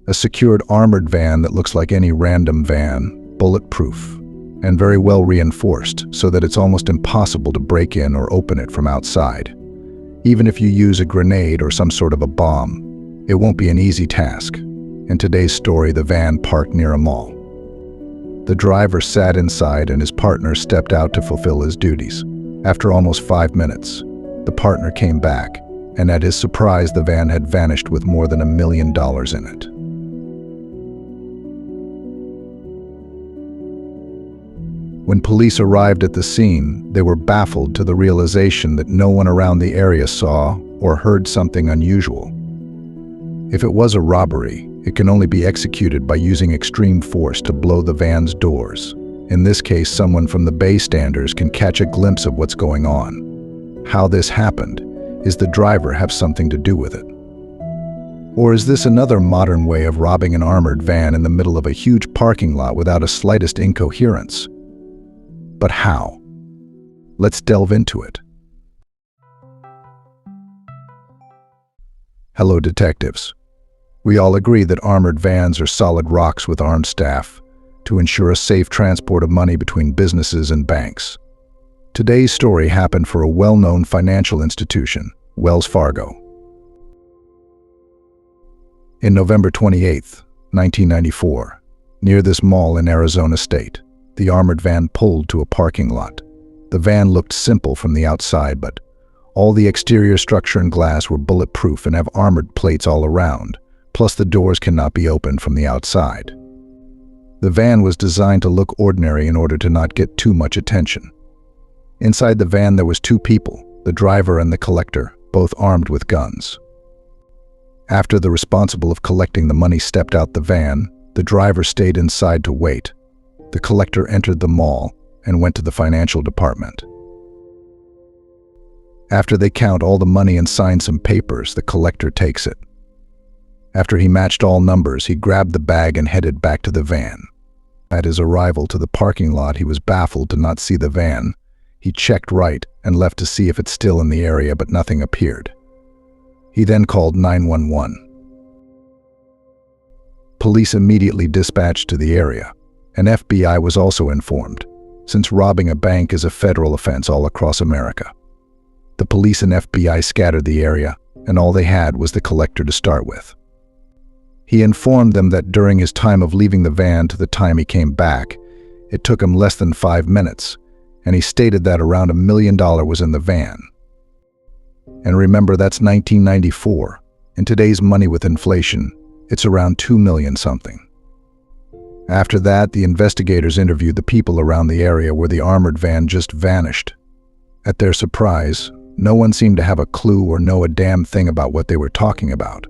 A secured armored van that looks like any random van, bulletproof, and very well reinforced so that it's almost impossible to break in or open it from outside. Even if you use a grenade or some sort of a bomb, it won't be an easy task. In today's story, the van parked near a mall. The driver sat inside and his partner stepped out to fulfill his duties. After almost 5 minutes, the partner came back, and at his surprise, the van had vanished with more than $1 million in it. When police arrived at the scene, they were baffled to the realization that no one around the area saw or heard something unusual. If it was a robbery, it can only be executed by using extreme force to blow the van's doors. In this case, someone from the bystanders can catch a glimpse of what's going on. How this happened, is the driver have something to do with it? Or is this another modern way of robbing an armored van in the middle of a huge parking lot without a slightest incoherence? But how? Let's delve into it. Hello, detectives. We all agree that armored vans are solid rocks with armed staff to ensure a safe transport of money between businesses and banks. Today's story happened for a well-known financial institution, Wells Fargo. In November 28, 1994, near this mall in Arizona State, the armored van pulled to a parking lot. The van looked simple from the outside, but all the exterior structure and glass were bulletproof and have armored plates all around. Plus the doors cannot be opened from the outside. The van was designed to look ordinary in order to not get too much attention. Inside the van there was 2 people, the driver and the collector, both armed with guns. After the responsible of collecting the money stepped out the van, the driver stayed inside to wait. The collector entered the mall and went to the financial department. After they count all the money and sign some papers, the collector takes it. After he matched all numbers, he grabbed the bag and headed back to the van. At his arrival to the parking lot, he was baffled to not see the van. He checked right and left to see if it's still in the area, but nothing appeared. He then called 911. Police immediately dispatched to the area, and FBI was also informed, since robbing a bank is a federal offense all across America. The police and FBI scattered the area, and all they had was the collector to start with. He informed them that during his time of leaving the van to the time he came back, it took him less than 5 minutes, and he stated that around $1 million was in the van. And remember, that's 1994. In today's money with inflation, it's around 2 million something. After that, the investigators interviewed the people around the area where the armored van just vanished. At their surprise, no one seemed to have a clue or know a damn thing about what they were talking about.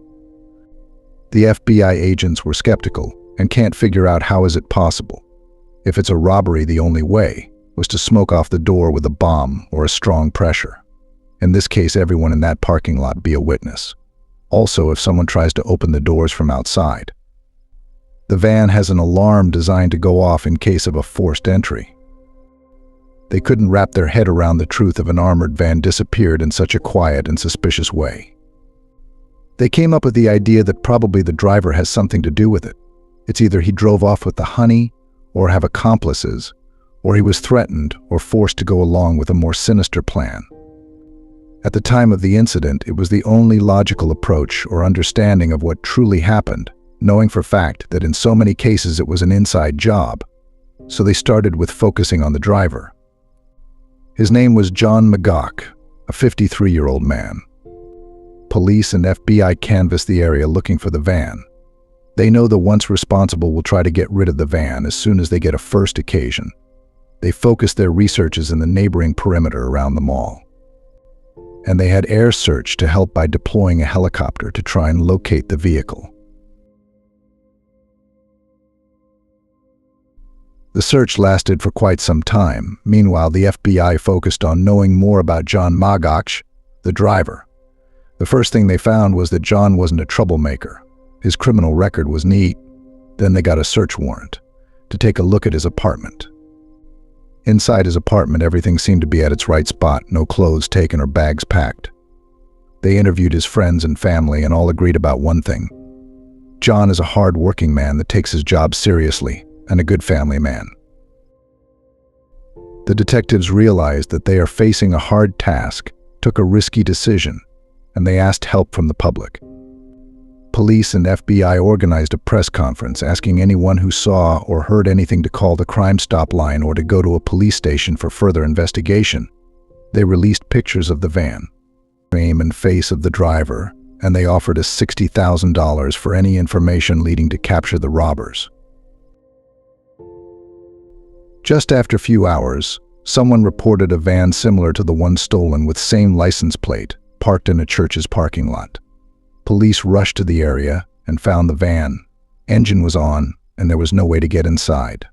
The FBI agents were skeptical and can't figure out how is it possible. If it's a robbery, the only way was to smoke off the door with a bomb or a strong pressure. In this case, everyone in that parking lot be a witness. Also, if someone tries to open the doors from outside. The van has an alarm designed to go off in case of a forced entry. They couldn't wrap their head around the truth of an armored van disappeared in such a quiet and suspicious way. They came up with the idea that probably the driver has something to do with it. It's either he drove off with the honey, or have accomplices, or he was threatened or forced to go along with a more sinister plan. At the time of the incident, it was the only logical approach or understanding of what truly happened, knowing for fact that in so many cases it was an inside job. So they started with focusing on the driver. His name was John Magoch, a 53-year-old man. Police and FBI canvassed the area looking for the van. They know the once responsible will try to get rid of the van as soon as they get a first occasion. They focused their researches in the neighboring perimeter around the mall. And they had air search to help by deploying a helicopter to try and locate the vehicle. The search lasted for quite some time. Meanwhile, the FBI focused on knowing more about John Magoch, the driver. The first thing they found was that John wasn't a troublemaker. His criminal record was neat. Then they got a search warrant to take a look at his apartment. Inside his apartment, everything seemed to be at its right spot, no clothes taken or bags packed. They interviewed his friends and family and all agreed about one thing. John is a hard-working man that takes his job seriously and a good family man. The detectives realized that they are facing a hard task, took a risky decision, and they asked help from the public. Police and FBI organized a press conference asking anyone who saw or heard anything to call the Crime Stop line or to go to a police station for further investigation. They released pictures of the van, name and face of the driver, and they offered us $60,000 for any information leading to capture the robbers. Just after a few hours, someone reported a van similar to the one stolen with same license plate, parked in a church's parking lot. Police rushed to the area and found the van. Engine was on, and there was no way to get inside.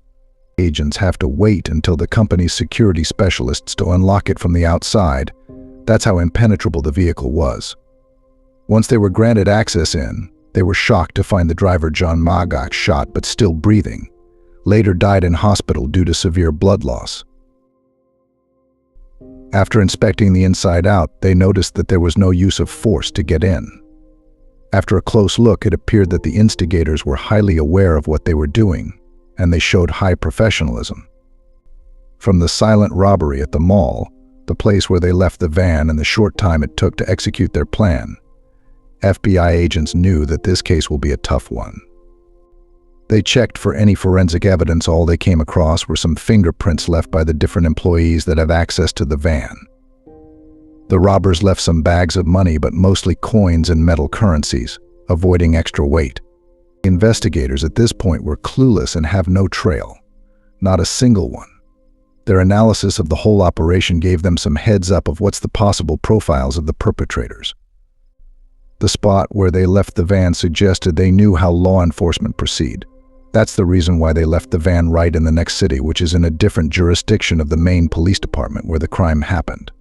Agents have to wait until the company's security specialists to unlock it from the outside. That's how impenetrable the vehicle was. Once they were granted access in, they were shocked to find the driver John Magoch shot but still breathing. Later died in hospital due to severe blood loss. After inspecting the inside out, they noticed that there was no use of force to get in. After a close look, it appeared that the instigators were highly aware of what they were doing, and they showed high professionalism. From the silent robbery at the mall, the place where they left the van, and the short time it took to execute their plan, FBI agents knew that this case will be a tough one. They checked for any forensic evidence. All they came across were some fingerprints left by the different employees that have access to the van. The robbers left some bags of money, but mostly coins and metal currencies, avoiding extra weight. The investigators at this point were clueless and have no trail. Not a single one. Their analysis of the whole operation gave them some heads up of what's the possible profiles of the perpetrators. The spot where they left the van suggested they knew how law enforcement proceed. That's the reason why they left the van right in the next city, which is in a different jurisdiction of the main police department where the crime happened.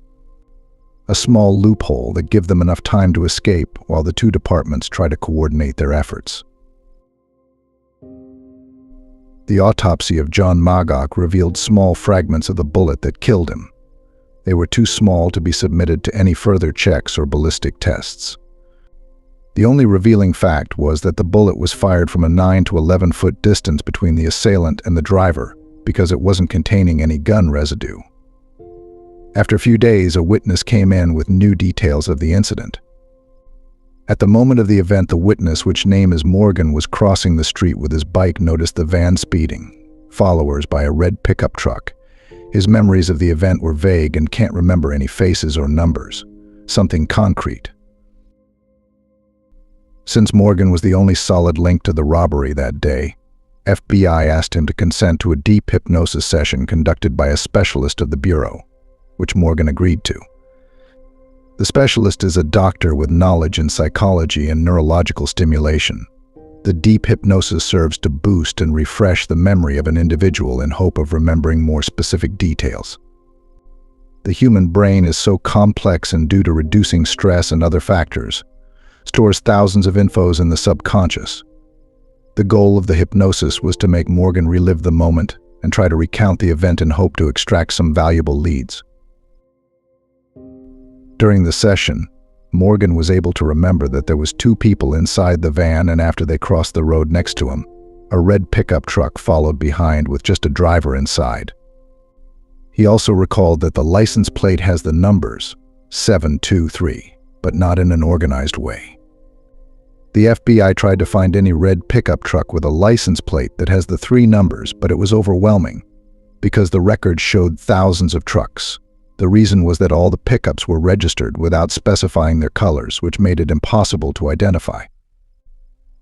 A small loophole that gives them enough time to escape while the two departments try to coordinate their efforts. The autopsy of John Magoch revealed small fragments of the bullet that killed him. They were too small to be submitted to any further checks or ballistic tests. The only revealing fact was that the bullet was fired from a 9 to 11 foot distance between the assailant and the driver because it wasn't containing any gun residue. After a few days, a witness came in with new details of the incident. At the moment of the event, the witness, which name is Morgan, was crossing the street with his bike, noticed the van speeding, followers by a red pickup truck. His memories of the event were vague and can't remember any faces or numbers, something concrete. Since Morgan was the only solid link to the robbery that day, FBI asked him to consent to a deep hypnosis session conducted by a specialist of the Bureau, which Morgan agreed to. The specialist is a doctor with knowledge in psychology and neurological stimulation. The deep hypnosis serves to boost and refresh the memory of an individual in hope of remembering more specific details. The human brain is so complex, and due to reducing stress and other factors, stores thousands of infos in the subconscious. The goal of the hypnosis was to make Morgan relive the moment and try to recount the event in hope to extract some valuable leads. During the session, Morgan was able to remember that there was 2 people inside the van, and after they crossed the road next to him, a red pickup truck followed behind with just a driver inside. He also recalled that the license plate has the numbers 723, but not in an organized way. The FBI tried to find any red pickup truck with a license plate that has the 3 numbers, but it was overwhelming because the record showed thousands of trucks. The reason was that all the pickups were registered without specifying their colors, which made it impossible to identify.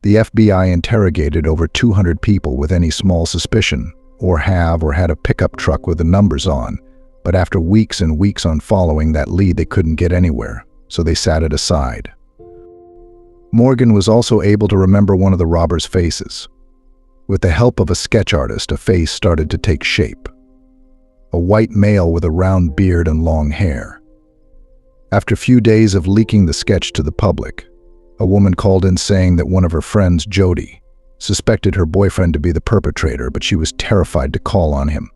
The FBI interrogated over 200 people with any small suspicion, or had a pickup truck with the numbers on, but after weeks and weeks on following that lead, they couldn't get anywhere, so they sat it aside. Morgan was also able to remember one of the robbers' faces. With the help of a sketch artist, a face started to take shape. A white male with a round beard and long hair. After a few days of leaking the sketch to the public, a woman called in saying that one of her friends, Jody, suspected her boyfriend to be the perpetrator, but she was terrified to call on him.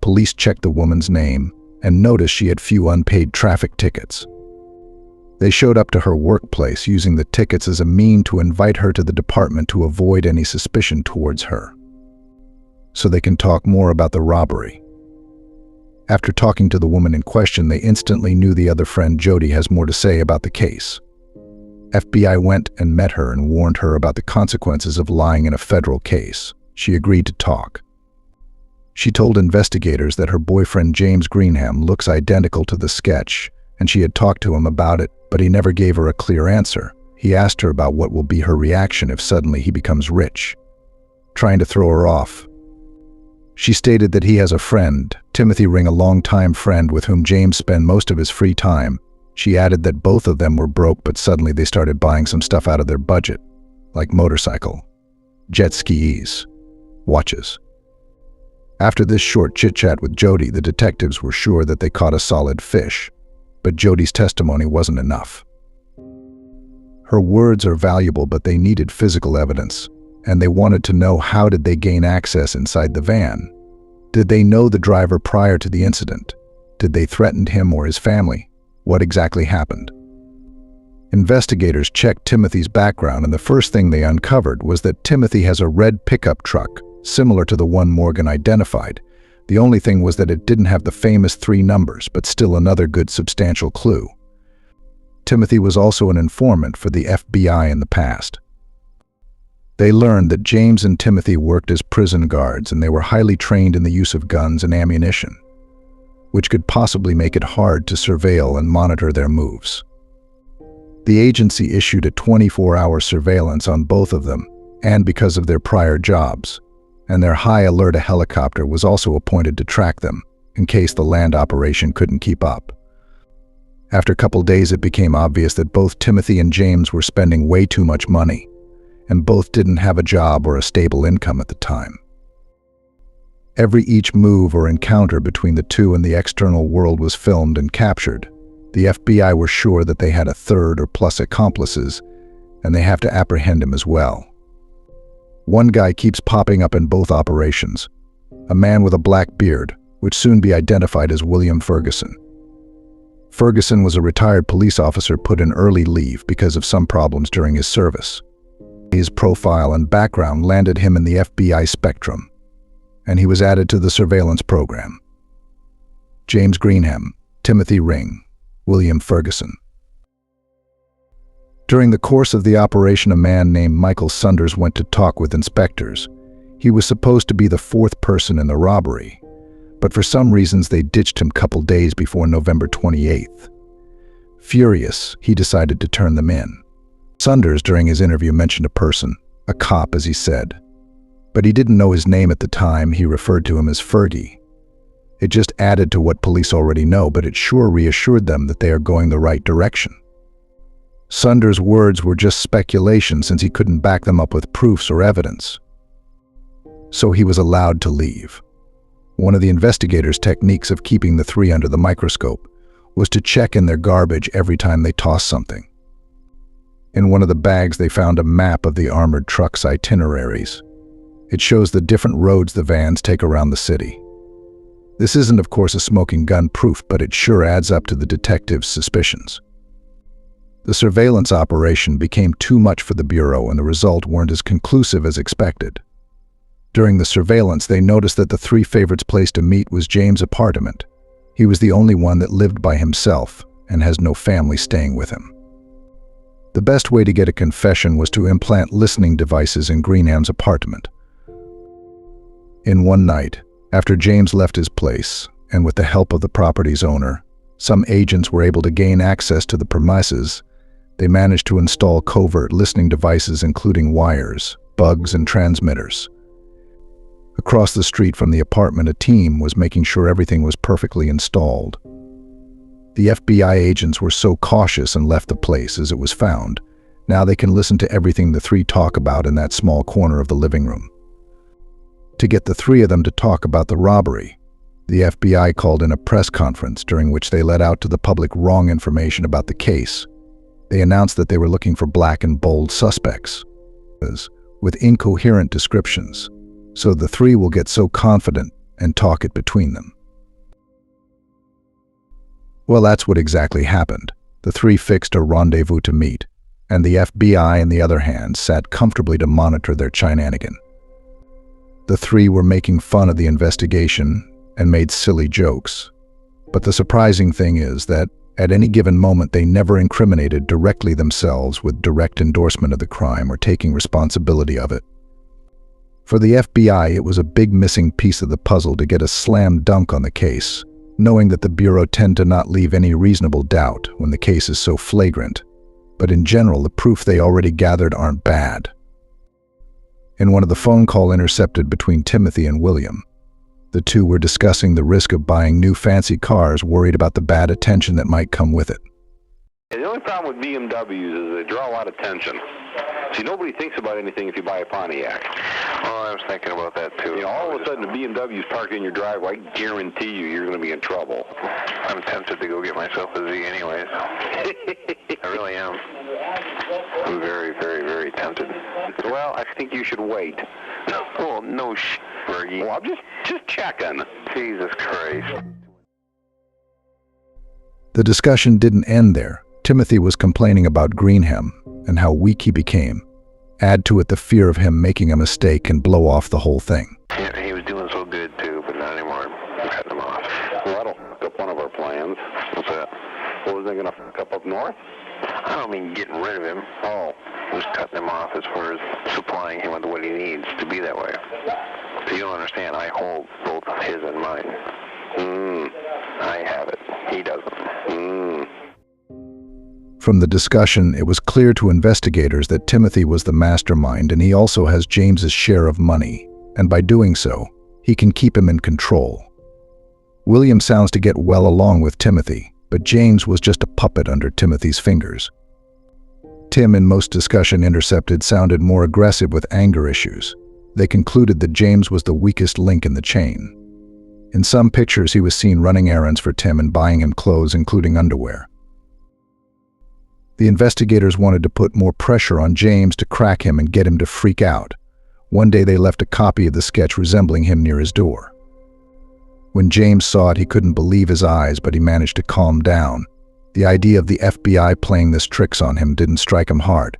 Police checked the woman's name and noticed she had few unpaid traffic tickets. They showed up to her workplace using the tickets as a mean to invite her to the department to avoid any suspicion towards her, so they can talk more about the robbery. After talking to the woman in question, they instantly knew the other friend, Jody, has more to say about the case. FBI went and met her and warned her about the consequences of lying in a federal case. She agreed to talk. She told investigators that her boyfriend James Greenham looks identical to the sketch, and she had talked to him about it, but he never gave her a clear answer. He asked her about what will be her reaction if suddenly he becomes rich, trying to throw her off. She stated that he has a friend, Timothy Ring, a longtime friend with whom James spent most of his free time. She added that both of them were broke, but suddenly they started buying some stuff out of their budget, like motorcycle, jet skis, watches. After this short chit-chat with Jody, the detectives were sure that they caught a solid fish, but Jody's testimony wasn't enough. Her words are valuable, but they needed physical evidence, and they wanted to know, how did they gain access inside the van? Did they know the driver prior to the incident? Did they threaten him or his family? What exactly happened? Investigators checked Timothy's background, and the first thing they uncovered was that Timothy has a red pickup truck, similar to the one Morgan identified. The only thing was that it didn't have the famous 3 numbers, but still another good substantial clue. Timothy was also an informant for the FBI in the past. They learned that James and Timothy worked as prison guards, and they were highly trained in the use of guns and ammunition, which could possibly make it hard to surveil and monitor their moves. The agency issued a 24-hour surveillance on both of them, and because of their prior jobs, and their high alert, a helicopter was also appointed to track them, in case the land operation couldn't keep up. After a couple days, it became obvious that both Timothy and James were spending way too much money, and both didn't have a job or a stable income at the time. Each move or encounter between the two and the external world was filmed and captured. The FBI were sure that they had a third or plus accomplices, and they have to apprehend him as well. One guy keeps popping up in both operations, a man with a black beard, which soon be identified as William Ferguson. Ferguson was a retired police officer put in early leave because of some problems during his service. His profile and background landed him in the FBI spectrum, and he was added to the surveillance program. James Greenham, Timothy Ring, William Ferguson. During the course of the operation, a man named Michael Sunders went to talk with inspectors. He was supposed to be the 4th person in the robbery, but for some reasons they ditched him a couple days before November 28th. Furious, he decided to turn them in. Sunders, during his interview, mentioned a person, a cop as he said, but he didn't know his name at the time. He referred to him as Fergie. It just added to what police already know, but it sure reassured them that they are going the right direction. Sunders' words were just speculation, since he couldn't back them up with proofs or evidence. So he was allowed to leave. One of the investigators' techniques of keeping the 3 under the microscope was to check in their garbage every time they tossed something. In one of the bags, they found a map of the armored truck's itineraries. It shows the different roads the vans take around the city. This isn't, of course, a smoking gun proof, but it sure adds up to the detectives' suspicions. The surveillance operation became too much for the Bureau, and the result weren't as conclusive as expected. During the surveillance, they noticed that the 3 favorites' place to meet was James' apartment. He was the only one that lived by himself and has no family staying with him. The best way to get a confession was to implant listening devices in Greenham's apartment. In one night, after James left his place, and with the help of the property's owner, some agents were able to gain access to the premises. They managed to install covert listening devices, including wires, bugs, and transmitters. Across the street from the apartment, a team was making sure everything was perfectly installed. The FBI agents were so cautious and left the place as it was found. Now they can listen to everything the 3 talk about in that small corner of the living room. To get the 3 of them to talk about the robbery, the FBI called in a press conference during which they let out to the public wrong information about the case. They announced that they were looking for black and bold suspects, with incoherent descriptions, so the 3 will get so confident and talk it between them. Well, that's what exactly happened. The three fixed a rendezvous to meet, and the FBI, on the other hand, sat comfortably to monitor their shenanigan. The three were making fun of the investigation and made silly jokes. But the surprising thing is that at any given moment they never incriminated directly themselves with direct endorsement of the crime or taking responsibility of it. For the FBI, it was a big missing piece of the puzzle to get a slam dunk on the case, knowing that the Bureau tend to not leave any reasonable doubt when the case is so flagrant. But in general, the proof they already gathered aren't bad. In one of the phone calls intercepted between Timothy and William, the two were discussing the risk of buying new fancy cars, worried about the bad attention that might come with it. The only problem with BMWs is they draw a lot of attention. See, nobody thinks about anything if you buy a Pontiac. Oh, I was thinking about that too. You know, all of a sudden a BMW is parked in your driveway, I guarantee you're going to be in trouble. I'm tempted to go get myself a Z anyways. I really am. I'm very, very, very tempted. Well, I think you should wait. Oh, no Bergie. Well, I'm just checking. Jesus Christ. The discussion didn't end there. Timothy was complaining about Greenham and how weak he became. Add to it the fear of him making a mistake and blow off the whole thing. Yeah, he was doing so good too, but not anymore. I'm cutting him off. Well, that'll fuck up one of our plans. What's that? Well, isn't it going to fuck up north? I don't mean getting rid of him. Oh, just cutting him off as far as supplying him with what he needs to be that way. So you don't understand. I hold both his and mine. I have it. He doesn't. From the discussion, it was clear to investigators that Timothy was the mastermind and he also has James's share of money, and by doing so, he can keep him in control. William sounds to get well along with Timothy, but James was just a puppet under Timothy's fingers. Tim, in most discussion intercepted, sounded more aggressive with anger issues. They concluded that James was the weakest link in the chain. In some pictures, he was seen running errands for Tim and buying him clothes, including underwear. The investigators wanted to put more pressure on James to crack him and get him to freak out. One day they left a copy of the sketch resembling him near his door. When James saw it, he couldn't believe his eyes, but he managed to calm down. The idea of the FBI playing this tricks on him didn't strike him hard.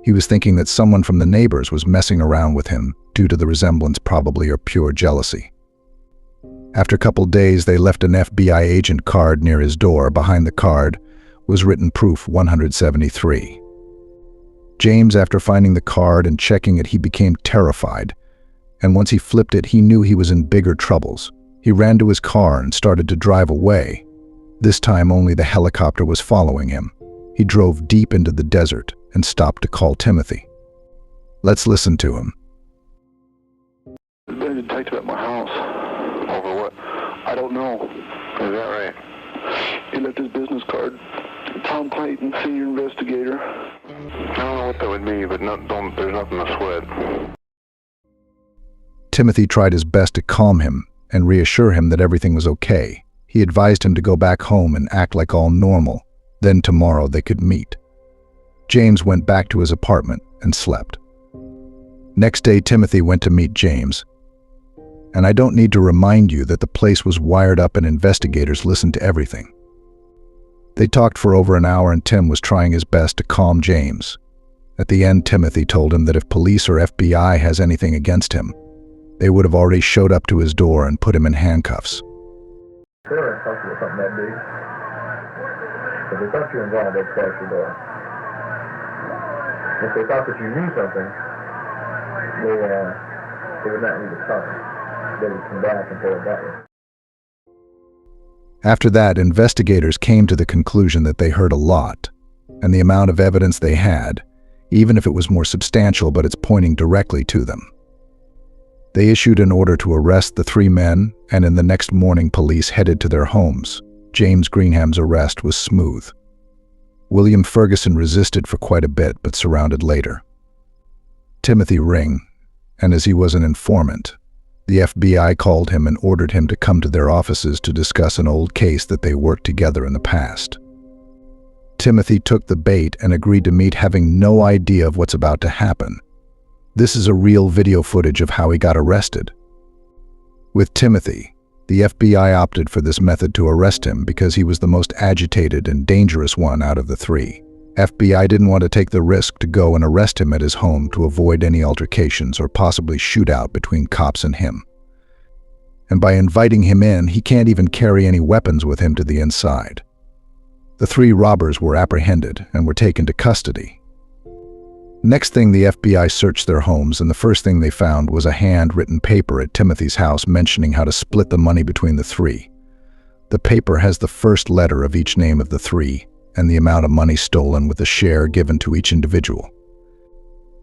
He was thinking that someone from the neighbors was messing around with him due to the resemblance, probably, or pure jealousy. After a couple days, they left an FBI agent card near his door. Behind the card was written proof 173. James, after finding the card and checking it, he became terrified. And once he flipped it, he knew he was in bigger troubles. He ran to his car and started to drive away. This time only the helicopter was following him. He drove deep into the desert and stopped to call Timothy. Let's listen to him. There's been a detective at my house. Over what? I don't know. Is that right? He left his business card. Tom Clayton, senior investigator. I don't know what that would be, but there's nothing to sweat. Timothy tried his best to calm him and reassure him that everything was okay. He advised him to go back home and act like all normal. Then tomorrow they could meet. James went back to his apartment and slept. Next day, Timothy went to meet James. And I don't need to remind you that the place was wired up and investigators listened to everything. They talked for over an hour and Tim was trying his best to calm James. At the end, Timothy told him that if police or FBI has anything against him, they would have already showed up to his door and put him in handcuffs. Sure, talk to you about something that big. If they thought you were involved, they'd crash your door. If they thought that you knew something, they would not need to talk. They would come back and tell it that way. After that, investigators came to the conclusion that they heard a lot, and the amount of evidence they had, even if it was more substantial, but it's pointing directly to them. They issued an order to arrest the three men, and in the next morning police headed to their homes. James Greenham's arrest was smooth. William Ferguson resisted for quite a bit, but surrounded later. Timothy Ring, and as he was an informant, the FBI called him and ordered him to come to their offices to discuss an old case that they worked together in the past. Timothy took the bait and agreed to meet, having no idea of what's about to happen. This is a real video footage of how he got arrested. With Timothy, The FBI opted for this method to arrest him because he was the most agitated and dangerous one out of the three. FBI didn't want to take the risk to go and arrest him at his home to avoid any altercations or possibly shootout between cops and him. And by inviting him in, he can't even carry any weapons with him to the inside. The three robbers were apprehended and were taken to custody. Next thing, the FBI searched their homes, and the first thing they found was a handwritten paper at Timothy's house mentioning how to split the money between the three. The paper has the first letter of each name of the three and the amount of money stolen with a share given to each individual.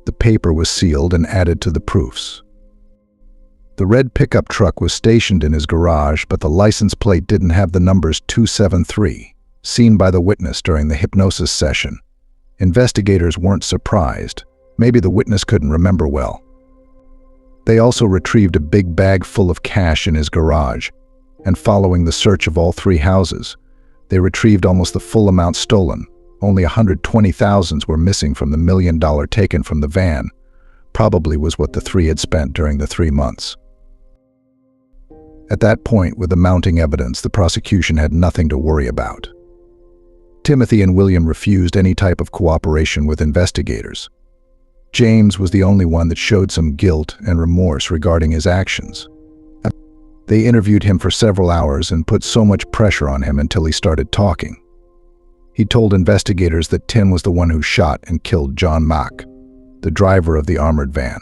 The paper was sealed and added to the proofs. The red pickup truck was stationed in his garage, but the license plate didn't have the numbers 273, seen by the witness during the hypnosis session. Investigators weren't surprised. Maybe the witness couldn't remember well. They also retrieved a big bag full of cash in his garage, and following the search of all three houses, they retrieved almost the full amount stolen. Only $120,000 were missing from the $1 million taken from the van. Probably was what the three had spent during the 3 months. At that point, with the mounting evidence, the prosecution had nothing to worry about. Timothy and William refused any type of cooperation with investigators. James was the only one that showed some guilt and remorse regarding his actions. They interviewed him for several hours and put so much pressure on him until he started talking. He told investigators that Tim was the one who shot and killed John Magoch, the driver of the armored van.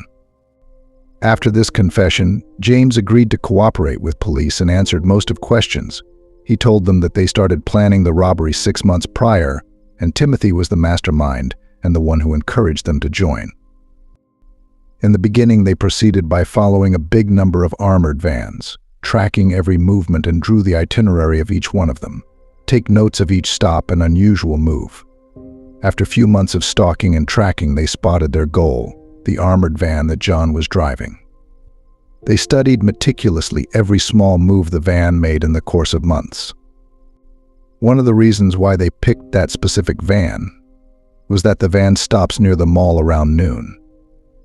After this confession, James agreed to cooperate with police and answered most of questions. He told them that they started planning the robbery 6 months prior, and Timothy was the mastermind and the one who encouraged them to join. In the beginning, they proceeded by following a big number of armored vans, tracking every movement, and drew the itinerary of each one of them. Take notes of each stop and unusual move. After a few months of stalking and tracking, they spotted their goal, the armored van that John was driving. They studied meticulously every small move the van made in the course of months. One of the reasons why they picked that specific van was that the van stops near the mall around noon,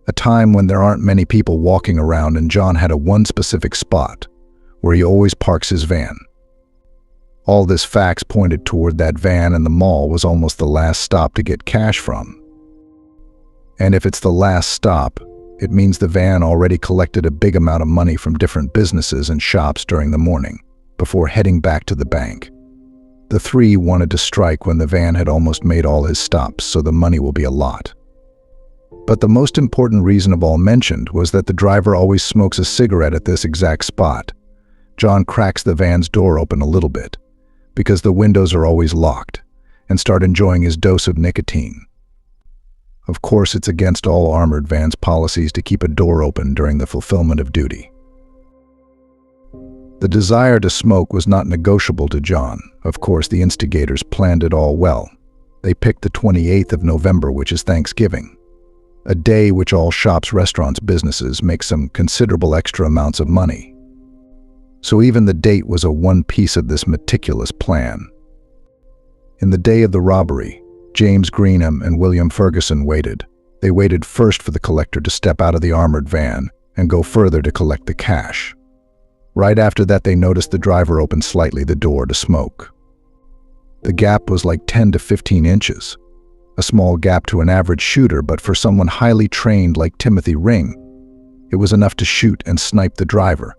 a time when there aren't many people walking around, and John had one specific spot where he always parks his van. All this facts pointed toward that van, and the mall was almost the last stop to get cash from. And if it's the last stop, it means the van already collected a big amount of money from different businesses and shops during the morning, before heading back to the bank. The three wanted to strike when the van had almost made all his stops, so the money will be a lot. But the most important reason of all mentioned was that the driver always smokes a cigarette at this exact spot. John cracks the van's door open a little bit, because the windows are always locked, and start enjoying his dose of nicotine. Of course, it's against all armored vans' policies to keep a door open during the fulfillment of duty. The desire to smoke was not negotiable to John. Of course, the instigators planned it all well. They picked the 28th of November, which is Thanksgiving, a day which all shops, restaurants, businesses make some considerable extra amounts of money. So even the date was one piece of this meticulous plan. In the day of the robbery, James Greenham and William Ferguson waited. They waited first for the collector to step out of the armored van and go further to collect the cash. Right after that, they noticed the driver open slightly the door to smoke. The gap was like 10 to 15 inches, a small gap to an average shooter, but for someone highly trained like Timothy Ring, it was enough to shoot and snipe the driver.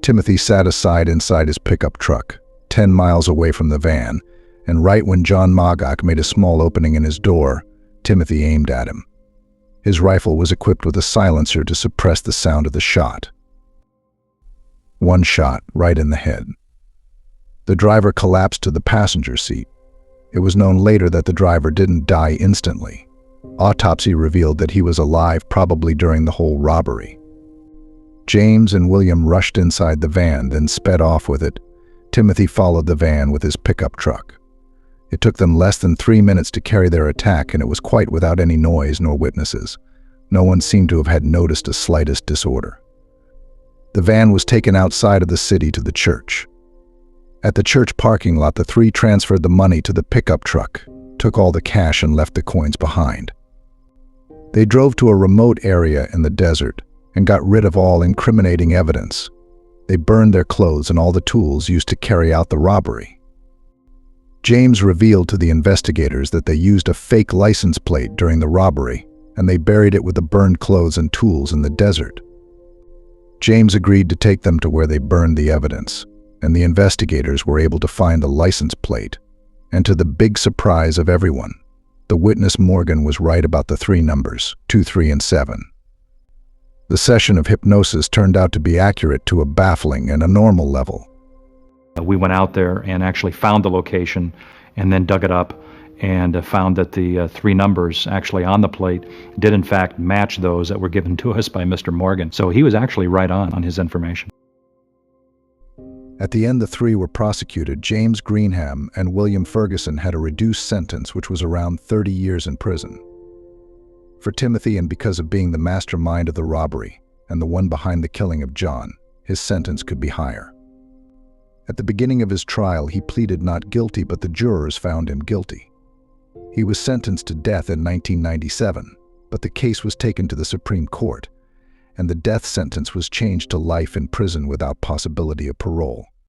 Timothy sat aside inside his pickup truck, 10 miles away from the van, and right when John Magoch made a small opening in his door, Timothy aimed at him. His rifle was equipped with a silencer to suppress the sound of the shot. One shot right in the head. The driver collapsed to the passenger seat. It was known later that the driver didn't die instantly. Autopsy revealed that he was alive probably during the whole robbery. James and William rushed inside the van, then sped off with it. Timothy followed the van with his pickup truck. It took them less than 3 minutes to carry their attack, and it was quite without any noise nor witnesses. No one seemed to have had noticed the slightest disorder. The van was taken outside of the city to the church. At the church parking lot, the three transferred the money to the pickup truck, took all the cash, and left the coins behind. They drove to a remote area in the desert and got rid of all incriminating evidence. They burned their clothes and all the tools used to carry out the robbery. James revealed to the investigators that they used a fake license plate during the robbery, and they buried it with the burned clothes and tools in the desert. James agreed to take them to where they burned the evidence, and the investigators were able to find the license plate. And to the big surprise of everyone, the witness Morgan was right about the 3 numbers, 2, 3, and 7. The session of hypnosis turned out to be accurate to a baffling and a normal level. We went out there and actually found the location and then dug it up and found that the 3 numbers actually on the plate did in fact match those that were given to us by Mr. Morgan. So he was actually right on his information. At the end, the 3 were prosecuted. James Greenham and William Ferguson had a reduced sentence, which was around 30 years in prison. For Timothy, and because of being the mastermind of the robbery and the one behind the killing of John, his sentence could be higher. At the beginning of his trial, he pleaded not guilty, but the jurors found him guilty. He was sentenced to death in 1997, but the case was taken to the Supreme Court, and the death sentence was changed to life in prison without possibility of parole.